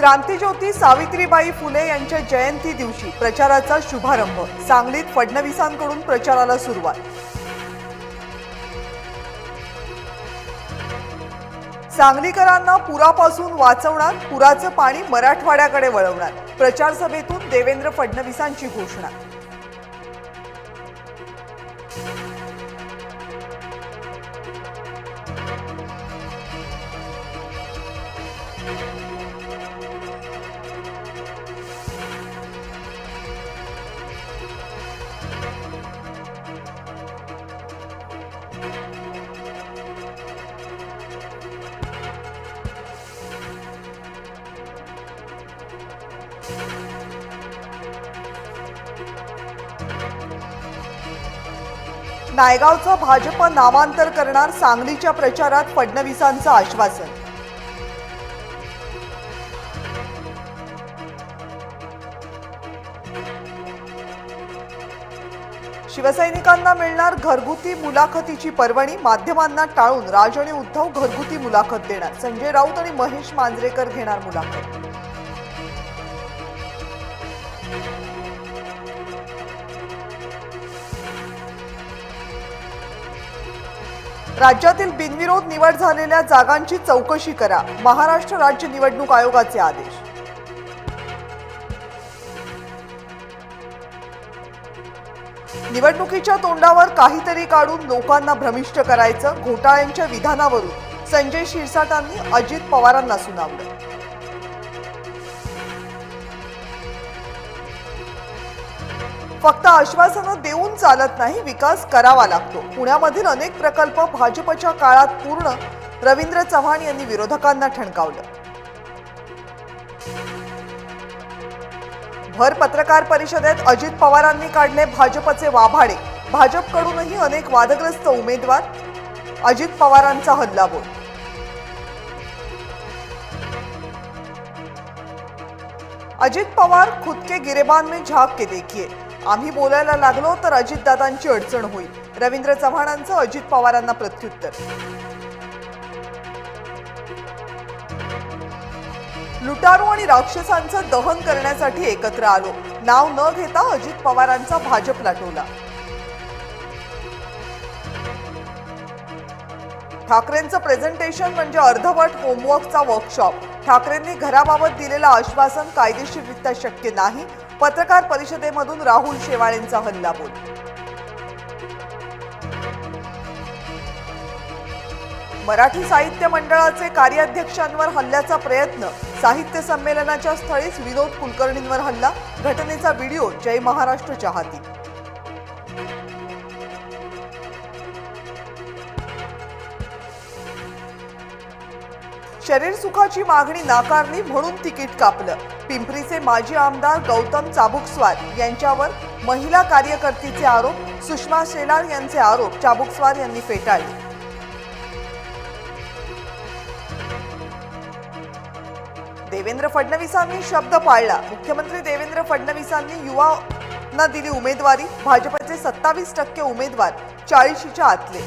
क्रांतिज्योती सावित्रीबाई फुले यांच्या जयंती दिवशी प्रचाराचा शुभारंभ। सांगलीत फडणवीसांकडून प्रचाराला सुरुवात। सांगलीकरांना पुरापासून वाचवणार, पुराचं पाणी मराठवाड्याकडे वळवणार। प्रचार सभेतून देवेंद्र फडणवीसांची घोषणा। नायगावचं भाजप नामांतर करणार, सांगलीच्या प्रचारात फडणवीसांचं आश्वासन। शिवसैनिकांना मिळणार घरगुती मुलाखतीची पर्वणी, माध्यमांना टाळून राज आणि उद्धव घरगुती मुलाखत देणार। संजय राऊत आणि महेश मांजरेकर घेणार मुलाखत। राज्यातील बिनविरोध निवड झालेल्या जागांची चौकशी करा, महाराष्ट्र राज्य निवडणूक आयोगाचे आदेश। निवडणुकीच्या तोंडावर काहीतरी काढून लोकांना भ्रमिष्ट करायचं, घोटाळ्यांच्या विधानावरून संजय शिरसाटांनी अजित पवारांना सुनावलं। फक्त आश्वासनं देऊन चालत नाही, विकास करावा लागतो। पुण्यामधील अनेक प्रकल्प भाजपच्या काळात पूर्ण, रवींद्र चव्हाण यांनी विरोधकांना ठणकावलं। भर पत्रकार परिषदेत अजित पवारांनी काढले भाजपचे वाभाडे, भाजपकडूनही अनेक वादग्रस्त उमेदवार, अजित पवारांचा हल्लाबोल। अजित पवार खुद के गिरेबान में झांक के देखिए, आम्ही बोलायला लागलो तर अजितदादांची अडचण होईल, रवींद्र चव्हाणांचं अजित पवारांना प्रत्युत्तर। लुटारू आणि राक्षसांचं दहन करण्यासाठी एकत्र आलो, नाव न घेता अजित पवारांचा भाजपला टोला। ठाकरेंचं प्रेझेंटेशन म्हणजे अर्धवट होमवर्कचा वर्कशॉप, ठाकरेंनी घराबाबत दिलेलं आश्वासन कायदेशीररित्या शक्य नाही, पत्रकार परिषदेमधून राहुल शेवाळेंचा हल्लाबोल। मराठी साहित्य मंडळाचे कार्याध्यक्षांवर हल्ल्याचा प्रयत्न, साहित्य संमेलनाच्या स्थळीच विनोद कुलकर्णींवर हल्ला, घटनेचा व्हिडिओ जय महाराष्ट्रच्या हाती। शरीर सुखाची मागणी नाकारली म्हणून तिकीट कापलं, पिंपरीचे माजी आमदार गौतम चाबुकस्वार यांच्यावर महिला कार्यकर्तीचे आरोप, सुषमा शेलार यांचे आरोप चाबुकस्वार यांनी फेटाळले। देवेंद्र फडणवीसांनी शब्द पाळला, मुख्यमंत्री देवेंद्र फडणवीसांनी युवांना दिली उमेदवारी, भाजपचे 27% उमेदवार 40च्या आतले।